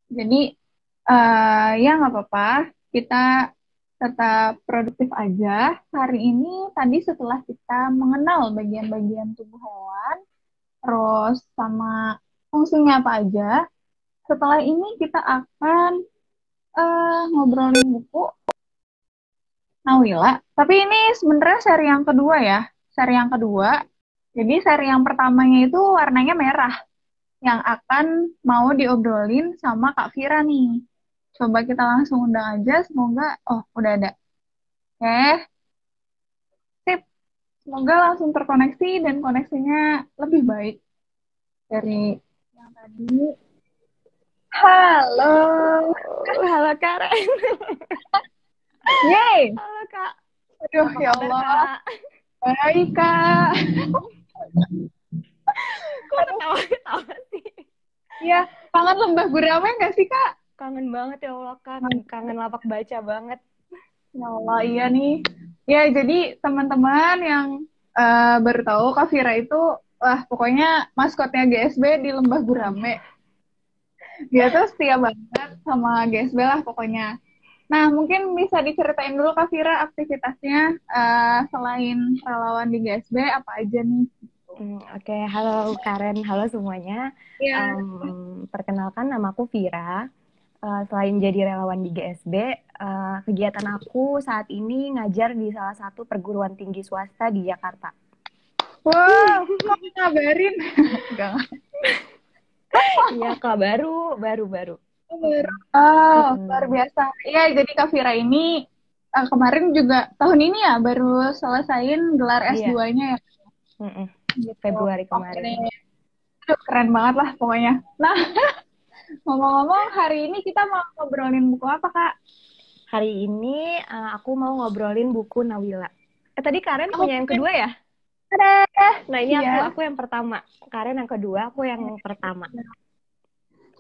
Jadi ya nggak apa-apa, kita tetap produktif aja. Hari ini tadi setelah kita mengenal bagian-bagian tubuh hewan, terus sama fungsinya apa aja, setelah ini kita akan ngobrolin buku Nawila. Tapi ini sebenarnya seri yang kedua ya, seri yang kedua. Jadi seri yang pertamanya itu warnanya merah, yang akan mau diobrolin sama Kak Vira nih. Coba kita langsung undang aja, semoga, oh udah ada. Oke, sip. Semoga langsung terkoneksi dan koneksinya lebih baik dari yang tadi. Halo. Halo Karen. Yeay. Halo Kak. Aduh, Apa ya kabar Allah. Kak? Baik, Kak. Kok Aduh, ketawa-ketawa sih? iya. Kangen Lembah Gurame nggak sih, Kak? Kangen banget ya Allah, kangen lapak baca banget. Ya Allah, iya nih. Ya, jadi teman-teman yang baru tahu Kak Vira itu, wah pokoknya maskotnya GSB di Lembah Gurame. Dia tuh setia banget sama GSB lah pokoknya. Nah, mungkin bisa diceritain dulu Kak Vira aktivitasnya selain relawan di GSB apa aja nih? Oke, halo Karen, halo semuanya. Iya. Perkenalkan nama aku Vira. Selain jadi relawan di GSB, kegiatan aku saat ini ngajar di salah satu perguruan tinggi swasta di Jakarta. Wow, kok ngabarin? Enggak. Iya Kak, baru. Oh, luar Mm-mm. biasa. Iya, jadi Kak Vira ini kemarin juga tahun ini ya baru selesaiin gelar Iya, S2-nya ya mm-mm. gitu. Februari Oke kemarin. deh. Aduh, keren banget lah pokoknya. Nah, ngomong-ngomong hari ini kita mau ngobrolin buku apa, Kak? Hari ini aku mau ngobrolin buku Nawila. Tadi Karen punya yang Oke. kedua ya? Ada. Nah ini aku Iya. aku yang pertama. Karen yang kedua, aku yang pertama.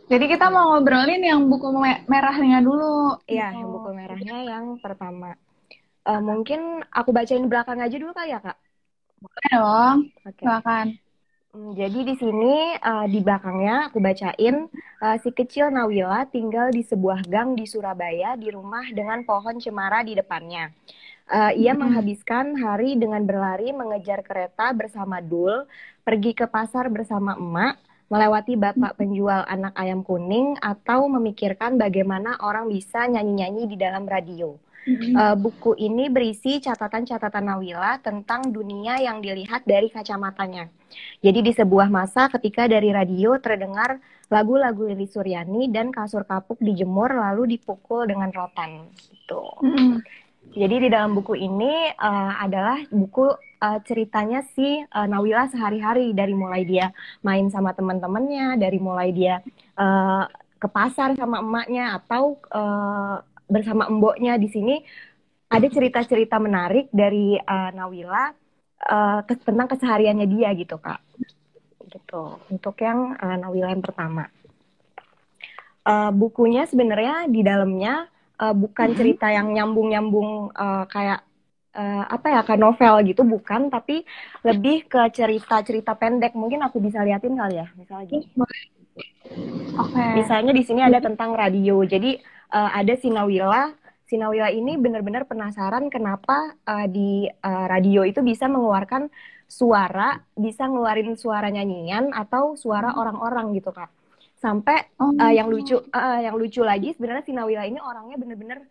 Jadi kita mau ngobrolin yang buku merahnya dulu Iya, gitu. yang buku merahnya yang pertama. Mungkin aku bacain belakang aja dulu kali ya Kak. Boleh dong. Oke. Silakan. Jadi di sini di belakangnya aku bacain si kecil Nawila tinggal di sebuah gang di Surabaya di rumah dengan pohon cemara di depannya. Ia Mm-mm. menghabiskan hari dengan berlari mengejar kereta bersama Dul, pergi ke pasar bersama emak, melewati bapak penjual anak ayam kuning, atau memikirkan bagaimana orang bisa nyanyi-nyanyi di dalam radio. Mm-mm. Buku ini berisi catatan-catatan Nawila tentang dunia yang dilihat dari kacamatanya. Jadi di sebuah masa ketika dari radio terdengar lagu-lagu Lili Suryani dan kasur kapuk dijemur lalu dipukul dengan rotan. Gitu. Mm-mm. Jadi di dalam buku ini adalah buku ceritanya si Nawila sehari-hari dari mulai dia main sama teman-temannya, dari mulai dia uh, ke pasar sama emaknya atau bersama emboknya. Di sini ada cerita-cerita menarik dari Nawila tentang kesehariannya dia gitu Kak. Gitu. Untuk yang Nawila yang pertama. Bukunya sebenarnya di dalamnya bukan Mm-mm. cerita yang nyambung-nyambung kayak apa ya kayak novel gitu bukan, tapi lebih ke cerita-cerita pendek. Mungkin aku bisa liatin kali ya, misalnya gini. Oke. Misalnya di sini ada Jadi, tentang radio. Jadi ada Sinawila. Sinawila ini benar-benar penasaran kenapa di radio itu bisa mengeluarkan suara, bisa ngeluarin suara nyanyian atau suara orang-orang gitu Kak. Sampai oh, yang lucu lagi sebenarnya Sinawila ini orangnya benar-benar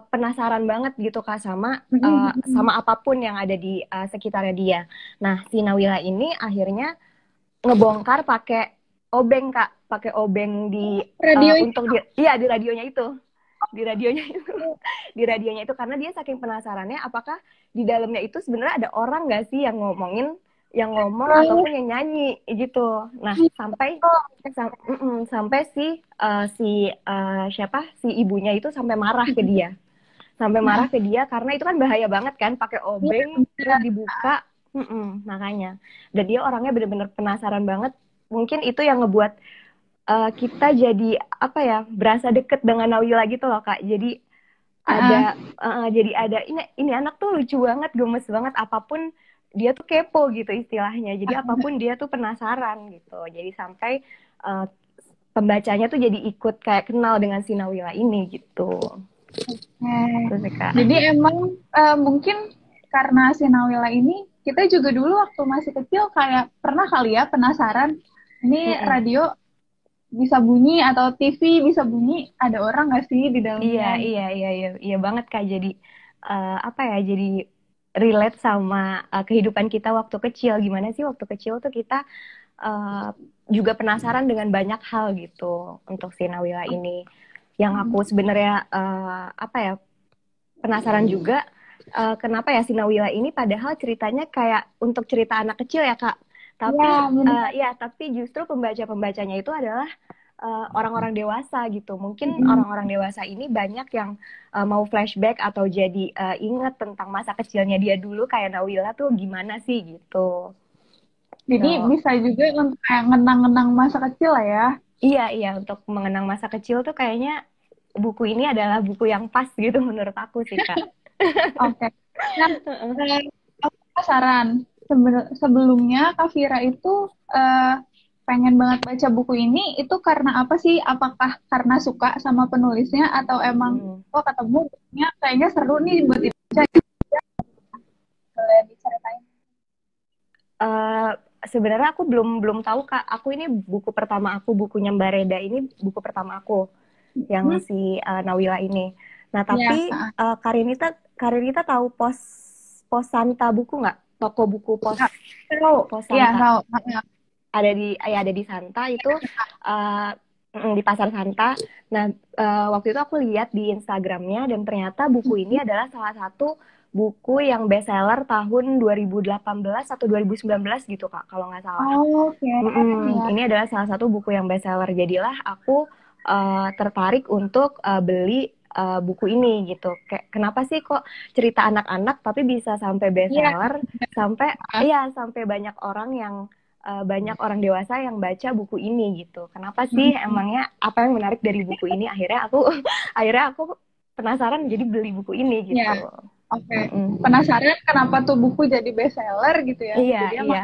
penasaran banget gitu Kak sama mm-mm. sama apapun yang ada di sekitarnya dia. Nah, Sinawila ini akhirnya ngebongkar pakai obeng Kak, pakai obeng di Radio ini. untuk di iya di radionya itu. Di radionya itu. Di radionya itu karena dia saking penasarannya apakah di dalamnya itu sebenarnya ada orang nggak sih yang ngomongin yang ngomong Oh, ataupun yang nyanyi gitu. Nah, sampai siapa si ibunya itu sampai marah ke dia. Sampai marah nah, ke dia karena itu kan bahaya banget kan pakai iya, obeng terus dibuka. Makanya. Dan dia orangnya benar-benar penasaran banget. Mungkin itu yang ngebuat kita jadi apa ya berasa deket dengan Nawila gitu loh Kak. heeh. Jadi ada ini anak tuh lucu banget, gemes banget apapun dia tuh kepo gitu istilahnya. Jadi apapun dia tuh penasaran gitu. Jadi sampai uh, pembacanya tuh jadi ikut kayak kenal dengan si Nawila ini gitu. Eh, Terus sih Kak. jadi emang mungkin karena si Nawila ini, kita juga dulu waktu masih kecil kayak pernah kali ya penasaran, ini Mm-mm. radio bisa bunyi atau TV bisa bunyi, ada orang nggak sih di Iya, dalamnya gitu. iya, iya, iya, iya banget Kak. Jadi apa ya? Jadi relate sama kehidupan kita waktu kecil. Gimana sih waktu kecil tuh kita uh, juga penasaran dengan banyak hal gitu untuk si Nawila ini. Yang aku sebenarnya apa ya penasaran juga kenapa ya si Nawila ini padahal ceritanya kayak untuk cerita anak kecil ya Kak. Iya, Tapi benar. ya tapi justru pembaca-pembacanya itu adalah orang-orang dewasa gitu. Mungkin Mm-mm. orang-orang dewasa ini banyak yang mau flashback atau jadi inget tentang masa kecilnya dia dulu kayak Nawila tuh gimana sih gitu. Jadi So, bisa juga untuk kayak ngenang-ngenang masa kecil lah ya. iya, iya, untuk mengenang masa kecil tuh kayaknya buku ini adalah buku yang pas gitu menurut aku sih, Kak. Oke. Nah, eh, aku penasaran. Sebelumnya Kak Vira itu eh, pengen banget baca buku ini, itu karena apa sih? Apakah karena suka sama penulisnya atau emang, Hmm. oh ketemu bukunya kayaknya seru nih buat dibaca, boleh diceritain? Eh, Sebenarnya aku belum belum tahu, Kak. Aku ini buku pertama aku, bukunya Mbak Reda ini buku pertama aku yang Hmm? si Nawila ini. Nah, tapi Ya, Karinita tahu Pos Santa buku nggak? Toko buku tahu. Pos Iya, Santa. tahu. Ada di Santa itu uh, di Pasar Santa. Nah, waktu itu aku lihat di Instagramnya dan ternyata buku ini adalah salah satu buku yang bestseller tahun 2018 atau 2019 gitu Kak, kalau nggak salah. Oke, ya. Ini adalah salah satu buku yang bestseller. Jadilah aku tertarik untuk beli buku ini gitu. Kayak kenapa sih kok cerita anak-anak tapi bisa sampai Iya. bestseller, sampai ya sampai banyak orang dewasa yang baca buku ini gitu. Kenapa sih Mm-mm. emangnya apa yang menarik dari buku ini? Akhirnya aku penasaran jadi beli buku ini Ya, gitu. oke. Mm-mm. Penasaran kenapa tuh buku jadi bestseller gitu ya? Iya, Jadi iya. emang.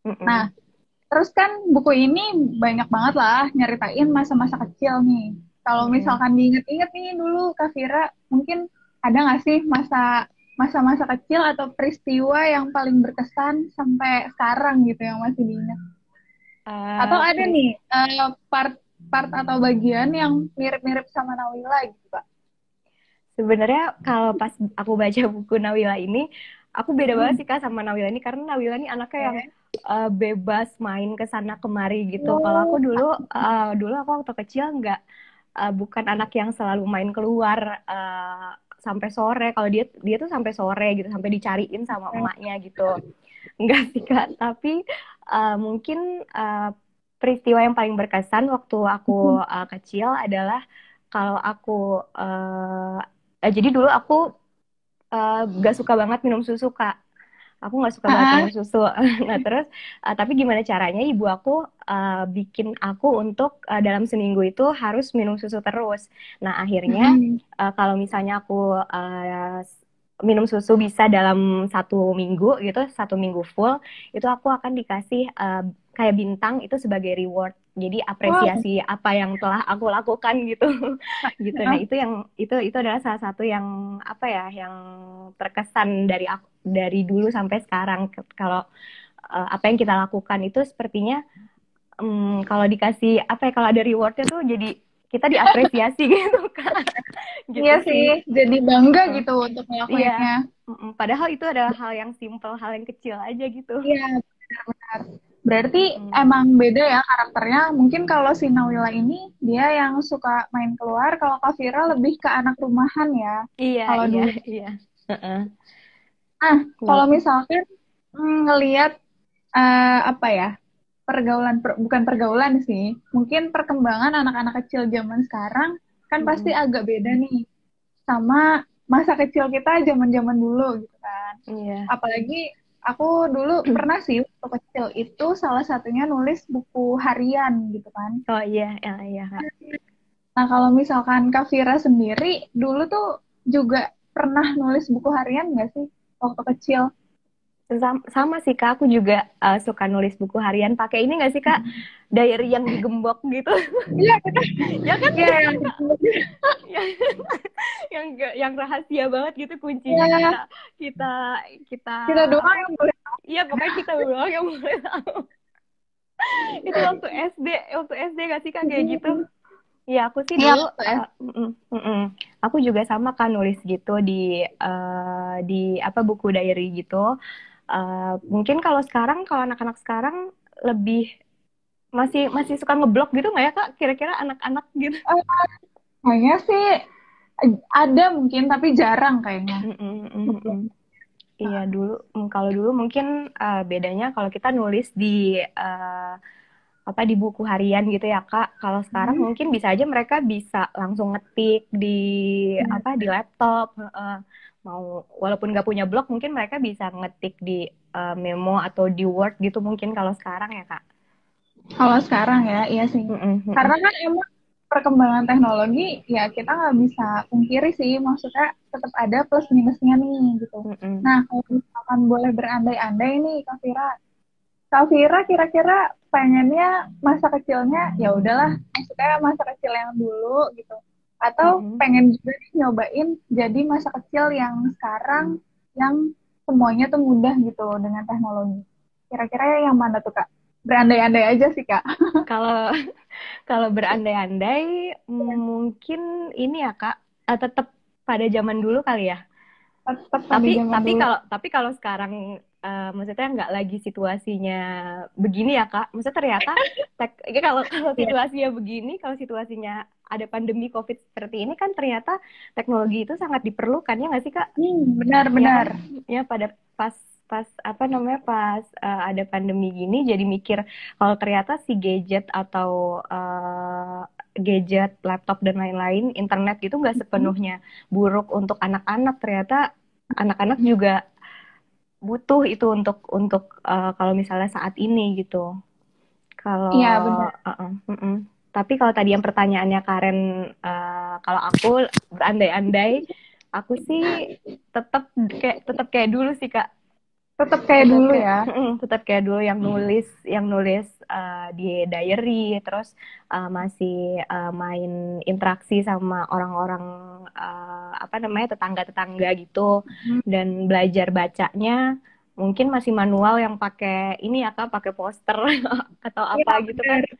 Mm-mm. Nah, terus kan buku ini banyak banget lah nyeritain masa-masa kecil nih. Kalau Mm-mm. misalkan diinget-inget nih dulu Kak Vira, mungkin ada nggak sih masa-masa kecil atau peristiwa yang paling berkesan sampai sekarang gitu yang masih diingat? Atau ada Pris nih part-part atau bagian yang mirip-mirip sama Nawila gitu Kak? Sebenarnya kalau pas aku baca buku Nawila ini, aku beda banget Hmm. sih Kak sama Nawila ini karena Nawila ini anaknya yang Oke. bebas main ke sana kemari gitu. Kalau aku Oh, dulu aku waktu kecil nggak bukan anak yang selalu main keluar sampai sore. Kalau dia dia tuh sampai sore gitu, sampai dicariin sama oke. emaknya gitu. Enggak sih Kak, tapi mungkin peristiwa yang paling berkesan waktu aku kecil adalah kalau aku jadi dulu aku gak suka banget minum susu Kak. Aku nggak suka banget Ah, minum susu. Nah terus tapi gimana caranya ibu aku bikin aku untuk dalam seminggu itu harus minum susu terus. Nah akhirnya mm-mm. kalau misalnya aku minum susu bisa dalam 1 minggu gitu, 1 minggu full, itu aku akan dikasih kayak bintang itu sebagai reward. Jadi Wow. apresiasi apa yang telah aku lakukan gitu, gitu. Nah Ah, itu adalah salah satu yang apa ya, yang terkesan dari aku dari dulu sampai sekarang. Kalau apa yang kita lakukan itu sepertinya kalau dikasih apa ya, kalau ada rewardnya tuh jadi kita diapresiasi gitu kan, iya gitu sih, sih. jadi bangga Uh, gitu untuk iya. ngelakuinnya. Padahal itu adalah hal yang simple, hal yang kecil aja gitu. Iya, benar-benar. Berarti Mm-mm. emang beda ya karakternya. Mungkin kalau si Nawila ini dia yang suka main keluar, kalau Kak Vira lebih ke anak rumahan ya. Iya, Kalau iya, dulu. iya. Heeh. Nah, kalau Kalau misalkan ngelihat apa ya, pergaulan bukan pergaulan sih, mungkin perkembangan anak-anak kecil zaman sekarang kan pasti mm-mm. agak beda nih sama masa kecil kita zaman-zaman dulu gitu kan. Iya. Apalagi aku dulu pernah sih waktu kecil itu salah satunya nulis buku harian gitu kan. Oh iya, iya, iya Kak. Nah kalau misalkan Kak Vira sendiri dulu tuh juga pernah nulis buku harian nggak sih waktu kecil? Sama sih Kak, aku juga suka nulis buku harian. Pakai ini nggak sih Kak? Diary yang digembok gitu. Iya, benar. Ya kan? Iya, yang yang yang rahasia banget gitu kuncinya ya, kita kita kita doang apa? yang boleh. Iya pokoknya kita doang yang boleh tahu. Itu waktu SD gak sih Kak kayak gitu? Ya aku sih Iya, dulu waktu S. aku juga sama kan nulis gitu di apa buku diary gitu. Mungkin kalau sekarang kalau anak-anak sekarang lebih masih masih suka ngeblok gitu nggak ya Kak? Kira-kira anak-anak gitu. Kayaknya sih ada mungkin, tapi jarang kayaknya. Mm-mm. Iya dulu kalau dulu mungkin bedanya kalau kita nulis di apa di buku harian gitu ya Kak. Kalau sekarang Hmm. mungkin bisa aja mereka bisa langsung ngetik di apa di laptop. Mau walaupun nggak punya blog mungkin mereka bisa ngetik di memo atau di Word gitu mungkin kalau sekarang ya Kak. Kalau sekarang ya, iya sih. Mm-mm. Karena kan emang perkembangan teknologi, ya kita nggak bisa pungkiri sih, maksudnya tetap ada plus minusnya nih gitu. Mm-mm. Nah, kalau misalkan boleh berandai-andai nih, Kak Vira kira-kira pengennya masa kecilnya ya udahlah, maksudnya masa kecil yang dulu gitu. Atau Mm-mm. pengen juga nih nyobain jadi masa kecil yang sekarang yang semuanya tuh mudah gitu dengan teknologi. Kira-kira yang mana tuh Kak? Berandai-andai aja sih Kak. Kalau kalau berandai-andai mungkin ini ya Kak tetap pada zaman dulu kali ya. Tetap pada Tapi zaman tapi dulu. kalau tapi kalau sekarang maksudnya nggak lagi situasinya begini ya Kak. Maksudnya ternyata ya kalau kalau Iya. situasinya begini, kalau situasinya ada pandemi COVID seperti ini kan ternyata teknologi itu sangat diperlukan ya nggak sih Kak? Ya kan? Benar-benar. Ya pada pas pas apa namanya pas ada pandemi gini jadi mikir kalau ternyata si gadget atau gadget, laptop dan lain-lain, internet gitu nggak sepenuhnya buruk untuk anak-anak. Ternyata anak-anak juga butuh itu untuk kalau misalnya saat ini gitu. Iya Kalau benar. mm-mm. Tapi kalau tadi yang pertanyaannya Karen, kalau aku berandai-andai, aku sih tetap kayak dulu sih Kak. Tetap kayak tetap dulu kayak ya. tetap kayak dulu yang nulis di diary terus masih main interaksi sama orang-orang apa namanya tetangga-tetangga gitu Hmm. dan belajar bacanya mungkin masih manual yang pakai ini ya Kak pakai poster atau Iya apa gitu kan. benar.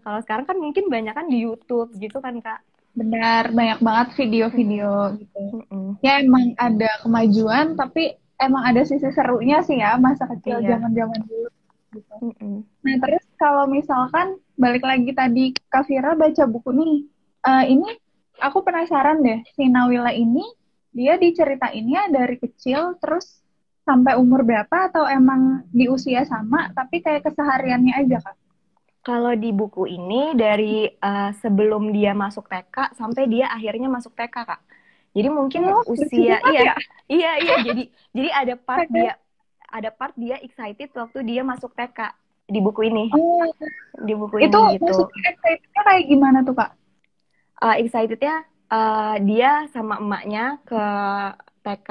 Kalau sekarang kan mungkin banyak kan di YouTube gitu kan Kak. Benar, banyak banget video-video Mm-mm. gitu. Mm-mm. Ya emang ada kemajuan, tapi emang ada sisi serunya sih ya masa kecil Iya. zaman-zaman dulu gitu. Mm-mm. Nah terus kalau misalkan balik lagi tadi Kak Vira baca buku nih, ini aku penasaran deh si Nawila ini dia diceritainnya dari kecil terus sampai umur berapa atau emang di usia sama tapi kayak kesehariannya aja Kak? Kalau di buku ini dari sebelum dia masuk TK sampai dia akhirnya masuk TK, Kak. Jadi mungkin Oh, lucu usia banget iya, ya. iya, iya. Jadi Oke. ada part dia excited waktu dia masuk TK di buku ini. Oh, Di buku itu ini gitu. maksudnya excitednya kayak gimana tuh Kak? Excitednya dia sama emaknya ke TK,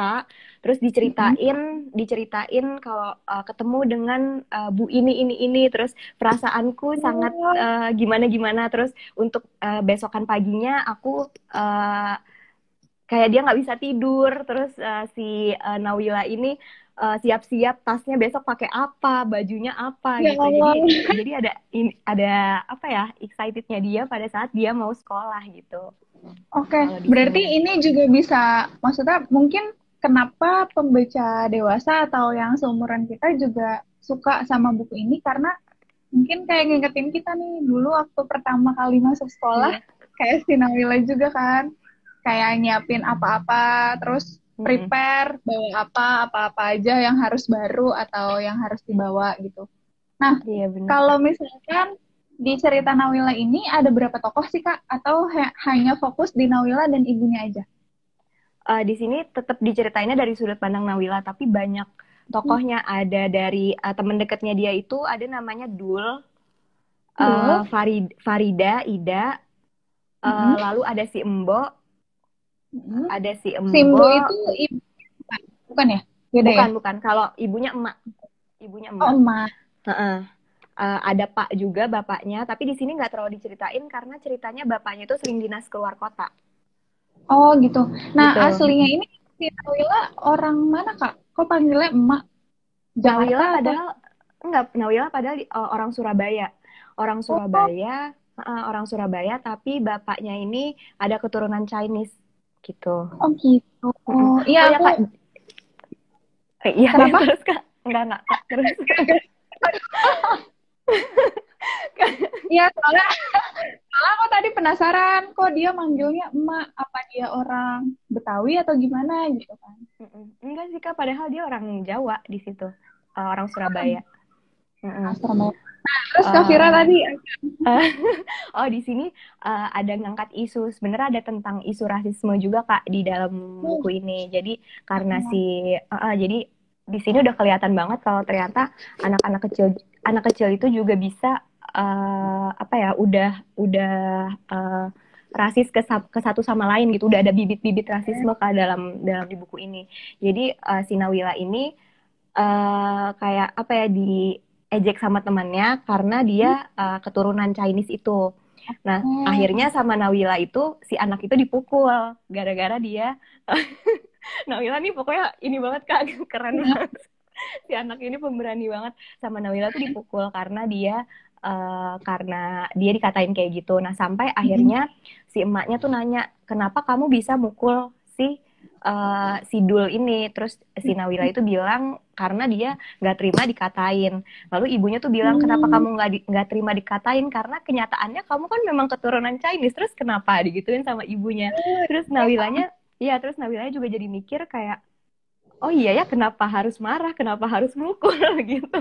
terus Mm-mm. diceritain kalau ketemu dengan Bu ini, terus perasaanku sangat Oh, gimana gimana, terus untuk besokan paginya aku uh, kayak dia nggak bisa tidur, terus si Nawila ini siap-siap tasnya besok pakai apa, bajunya apa ya gitu. Jadi Allah. jadi ada apa ya excitednya dia pada saat dia mau sekolah gitu. Oke, Kalau di berarti sini. ini juga bisa, maksudnya mungkin kenapa pembaca dewasa atau yang seumuran kita juga suka sama buku ini karena mungkin kayak ngingetin kita nih dulu waktu pertama kali masuk sekolah, Iya. kayak si Nawila juga kan, kayak nyiapin apa-apa, terus Mm-mm. prepare bawa apa-apa aja yang harus baru atau yang harus dibawa gitu. Nah, Iya bener kalau Kak. misalkan di cerita Nawila ini ada berapa tokoh sih Kak? Atau hanya fokus di Nawila dan ibunya aja? Di sini tetap diceritainnya dari sudut pandang Nawila, tapi banyak Hmm. tokohnya ada dari teman dekatnya dia itu ada namanya Dul, Dul. Farida, Ida, Mm-mm. lalu ada si Embo, Mm-mm. ada si Simbo Embo, itu ibu bukan, bukan ya? Beda ya? Bukan. Kalau ibunya emak. Ibunya Oh, emak. emak. Heeh. Ada Pak juga bapaknya, tapi di sini nggak terlalu diceritain karena ceritanya bapaknya itu sering dinas keluar kota. Oh gitu. Nah Gitu. aslinya ini si Nawila orang mana Kak? Kok panggilnya emak? Jakarta Nawila atau? padahal enggak, Nawila padahal orang Surabaya. Orang Oh, Surabaya, orang Surabaya tapi bapaknya ini ada keturunan Chinese gitu. oh gitu. Mm-mm. Iya Oh ya aku Kak, iya ya kenapa? terus Kak. Enggak Kak, terus. Iya soalnya aku tadi penasaran kok dia manggilnya emak. Apa dia orang Betawi atau gimana gitu kan? Enggak sih Kak, padahal dia orang Jawa di situ. Orang Surabaya. Mm-mm. Asrama. Terus Kak Vira Eh, tadi. eh, oh di sini ada ngangkat isu, sebenarnya ada tentang isu rasisme juga Kak di dalam Hmm, buku ini. Jadi karena jadi di sini udah kelihatan banget kalau ternyata anak kecil itu juga bisa apa ya, udah eh, rasis ke satu sama lain gitu. Udah ada bibit-bibit rasisme Kak dalam dalam di buku ini. Jadi si Nawila ini kayak apa ya, diejek sama temannya karena dia keturunan Chinese itu. Nah, akhirnya sama Nawila itu si anak itu dipukul gara-gara dia Nawila nih pokoknya ini banget Kak, keren banget. Si anak ini pemberani banget, sama Nawila tuh dipukul karena dia dikatain kayak gitu. Nah, sampai akhirnya si emaknya tuh nanya, "Kenapa kamu bisa mukul si Dul ini?" Terus si Nawila itu bilang karena dia nggak terima dikatain. Lalu ibunya tuh bilang, "Kenapa Hmm, kamu nggak terima dikatain? Karena kenyataannya kamu kan memang keturunan Chinese. Terus kenapa?" digituin sama ibunya. Terus Nawilanya, iya, terus Nawilanya juga jadi mikir kayak, oh iya ya, kenapa harus marah, kenapa harus mukul gitu.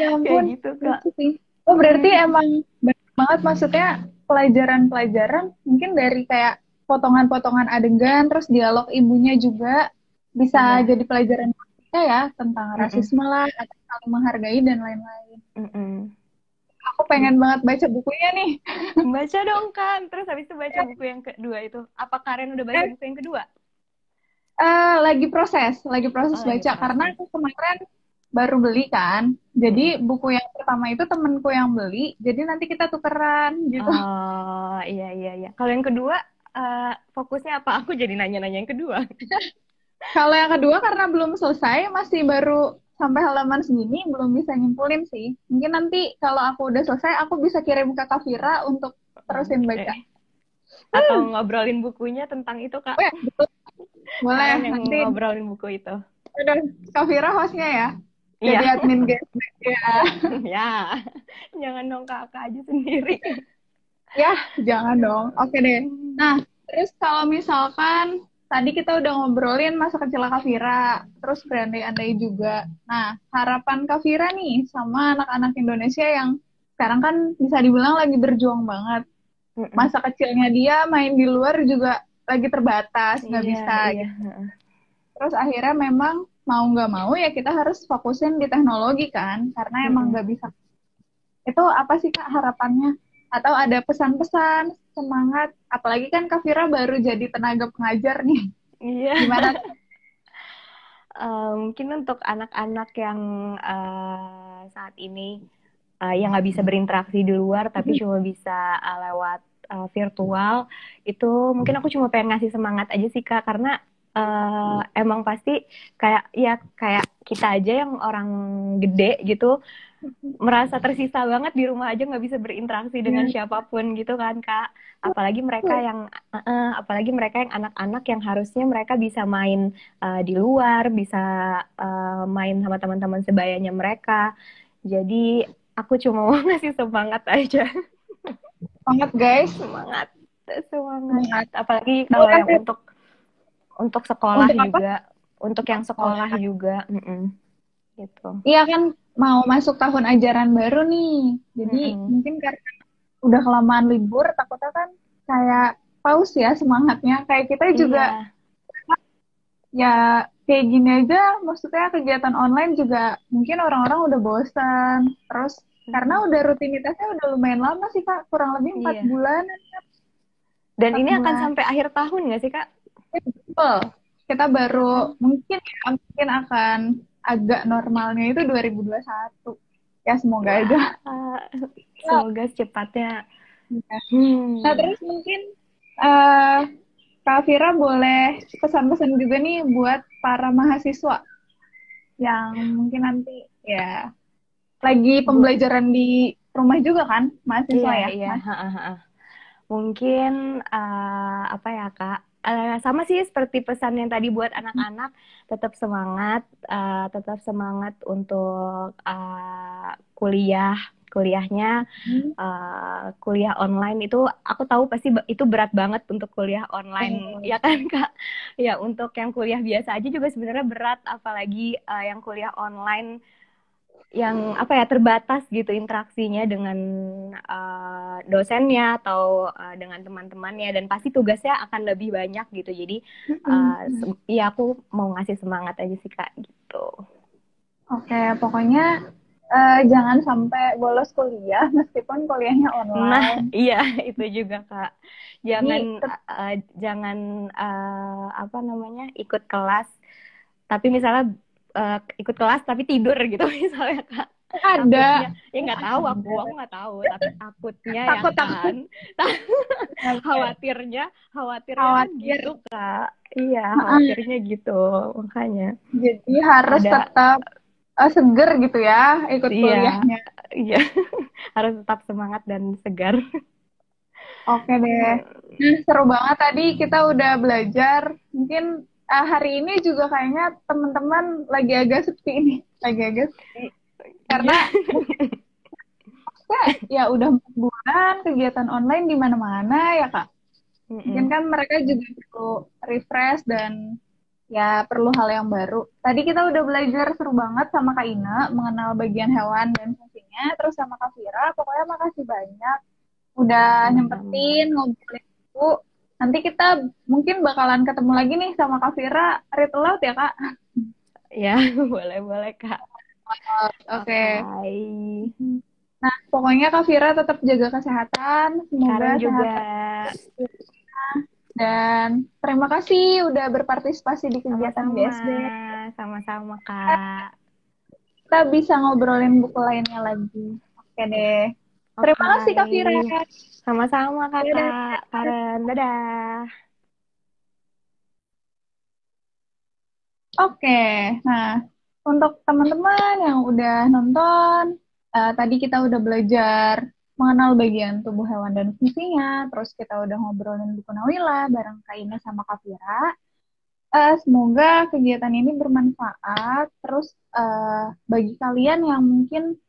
ya Kayak ampun, gitu Kak. lucu sih. Oh berarti Mm-mm. emang banyak banget maksudnya pelajaran-pelajaran mungkin dari kayak potongan-potongan adegan terus dialog ibunya juga bisa Iya. jadi pelajaran kita ya tentang Mm-mm. rasisme lah atau saling menghargai dan lain-lain. Mm-mm. Aku pengen banget baca bukunya nih. Baca dong kan. Terus habis itu baca buku yang kedua itu. Apa Karen udah baca Eh, buku yang kedua? lagi proses Oh, lagi baca karena proses. aku kemarin baru beli kan. Jadi Mm-mm. buku yang pertama itu temenku yang beli, jadi nanti kita tukeran gitu. Oh, iya, iya, iya. Kalau yang kedua, fokusnya apa? Aku jadi nanya-nanya yang kedua. Kalau yang kedua karena belum selesai, masih baru sampai halaman segini, belum bisa nyimpulin sih. Mungkin nanti kalau aku udah selesai, aku bisa kirim ke Kavira untuk terusin Oke. baca. Atau ngobrolin bukunya tentang itu, Kak. Oh ya, betul. Boleh. Karen yang Nanti ngobrolin buku itu. udah Kavira hostnya ya. Jadi Iya. admin guest ya. Ya, jangan dong kakak aja sendiri. Ya, jangan dong. Oke deh. Hmm. Nah, terus kalau misalkan tadi kita udah ngobrolin masa kecil Kavira, terus berandai-andai juga. Nah, harapan Kavira nih sama anak-anak Indonesia yang sekarang kan bisa dibilang lagi berjuang banget. Mm-mm. Masa kecilnya dia main di luar juga lagi terbatas, nggak Iya, bisa iya. gitu. Terus akhirnya memang mau nggak mau ya kita harus fokusin di teknologi kan, karena emang Mm-mm. nggak bisa. Itu apa sih Kak harapannya? Atau ada pesan-pesan, semangat, apalagi kan Kak Vira baru jadi tenaga pengajar nih. Iya. Gimana? Mungkin untuk anak-anak yang saat ini yang nggak bisa berinteraksi di luar tapi cuma bisa lewat virtual, itu mungkin aku cuma pengen ngasih semangat aja sih Kak, karena emang pasti kayak kita aja yang orang gede gitu merasa tersisa banget di rumah aja, nggak bisa berinteraksi dengan Ya, siapapun gitu kan Kak. Apalagi mereka yang anak-anak yang harusnya mereka bisa main di luar, bisa main sama teman-teman sebayanya mereka. Jadi aku cuma mau ngasih semangat aja. semangat guys. Semangat, semangat. Semangat. Apalagi kalau Boleh yang untuk sekolah untuk apa? juga, untuk yang sekolah Sekolah. juga, gitu. Iya kan mau masuk tahun ajaran baru nih. Jadi Mm-mm. mungkin karena udah kelamaan libur, takutnya kan kayak paus ya semangatnya. Kayak kita juga Iya. ya kayak gini aja, maksudnya kegiatan online juga mungkin orang-orang udah bosan. Terus karena Mm-mm. udah rutinitasnya udah lumayan lama sih Kak, kurang lebih empat Iya. bulan, Dan empat ini akan bulan. sampai akhir tahun nggak sih, Kak? Betul. kita baru mungkin akan agak normalnya itu 2021. Ya semoga aja. Wah, semoga secepatnya. Ya. Nah, Hmm. terus mungkin eh Kak Fira boleh pesan-pesan juga nih buat para mahasiswa yang mungkin nanti ya lagi Bu, pembelajaran di rumah juga kan, mahasiswa iya, ya, iya. Mas. Ha, ha, ha. Mungkin apa ya Kak? Sama sih seperti pesan yang tadi buat anak-anak, tetap semangat untuk kuliahnya, Hmm. kuliah online itu aku tahu pasti itu berat banget untuk kuliah online ya kan Kak? Ya untuk yang kuliah biasa aja juga sebenarnya berat, apalagi yang kuliah online yang apa ya terbatas gitu interaksinya dengan dosennya atau dengan teman-temannya dan pasti tugasnya akan lebih banyak gitu jadi ya aku mau ngasih semangat aja sih Kak gitu. Oke, pokoknya jangan sampai bolos kuliah meskipun kuliahnya Nah online. iya itu juga Kak, jangan Jadi uh, jangan apa namanya ikut kelas tapi misalnya ikut kelas tapi tidur gitu misalnya Kak, takutnya ada, ya nggak tahu ada aku nggak tahu tapi takutnya ya takut kan takut khawatirnya khawatirnya kan khawatir. gitu Kak, iya Heeh. khawatirnya gitu makanya Jadi harus ada tetap seger gitu ya ikut iya kuliahnya. iya harus tetap semangat dan segar. Oke deh. Nah, seru banget tadi kita udah belajar. Mungkin hari ini juga kayaknya teman-teman lagi agak sepi nih, lagi agak sepi. Karena Iya. ya udah 4 bulan kegiatan online di mana-mana ya Kak. Mungkin Mm-mm. kan mereka juga perlu refresh dan ya perlu hal yang baru. Tadi kita udah belajar seru banget sama Kak Ina mengenal bagian hewan dan fungsinya. Terus sama Kak Vira, pokoknya makasih banyak udah Sama-sama. nyempetin ngobrolin itu. Nanti kita mungkin bakalan ketemu lagi nih sama Kak Vira read aloud ya Kak. Ya boleh boleh Kak. Oke. Oke. Nah, pokoknya Kak Vira tetap jaga kesehatan. Semoga Karen sehat juga. dan terima kasih udah berpartisipasi di kegiatan Sama-sama. GSB. Sama-sama, Kak. Kita bisa ngobrolin buku lainnya lagi. Oke deh. Terima Oke. kasih Kak Vira. Sama-sama, Dadah. Kakak. Karen, dadah. Oke, nah untuk teman-teman yang udah nonton, tadi kita udah belajar mengenal bagian tubuh hewan dan fungsinya, terus kita udah ngobrolin buku Nawila bareng Kak Ines sama Kak Vira. Semoga kegiatan ini bermanfaat, terus bagi kalian yang mungkin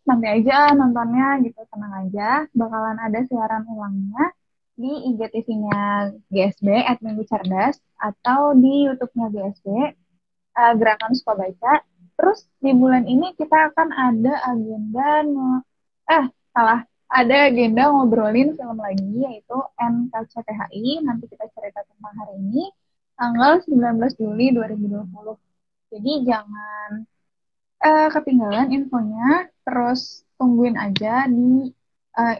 nanti aja nontonnya gitu, tenang aja, bakalan ada siaran ulangnya di IGTV-nya GSB, Minggu Cerdas, atau di YouTube-nya GSB, Gerakan Suka Baca. Terus di bulan ini kita akan ada agenda, eh salah, ada agenda ngobrolin film lagi, yaitu NKCTHI, nanti kita cerita tentang hari ini, tanggal 19 Juli 2020. Jadi jangan ketinggalan infonya, terus tungguin aja di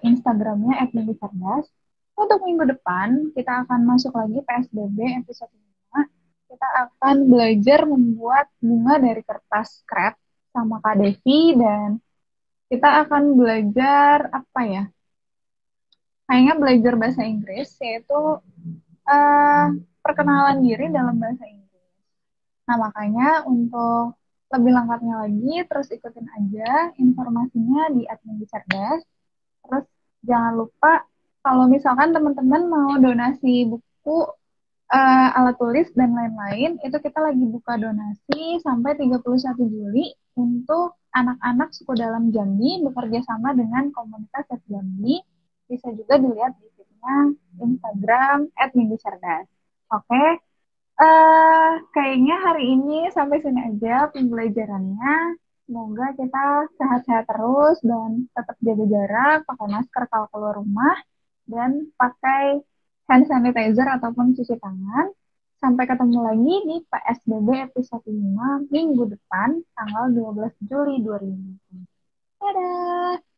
Instagramnya @minggu cerdas. Untuk minggu depan, kita akan masuk lagi PSBB episode 5. Kita akan belajar membuat bunga dari kertas scrap sama Kak Devi, dan kita akan belajar apa ya? Kayaknya belajar bahasa Inggris, yaitu eh, perkenalan diri dalam bahasa Inggris. Nah, makanya untuk lebih lengkapnya lagi, terus ikutin aja informasinya di Admin Cerdas. Terus jangan lupa kalau misalkan teman-teman mau donasi buku, alat tulis, dan lain-lain, itu kita lagi buka donasi sampai 31 Juli untuk anak-anak suku dalam Jambi bekerja sama dengan komunitas Jambi. Bisa juga dilihat di feed-nya Instagram @minggucerdas. Oke, kayaknya hari ini sampai sini aja pembelajarannya. Semoga kita sehat-sehat terus dan tetap jaga jarak, pakai masker kalau keluar rumah, dan pakai hand sanitizer ataupun cuci tangan. Sampai ketemu lagi di PSBB episode 5 minggu depan, tanggal 12 Juli 2020. Dadah!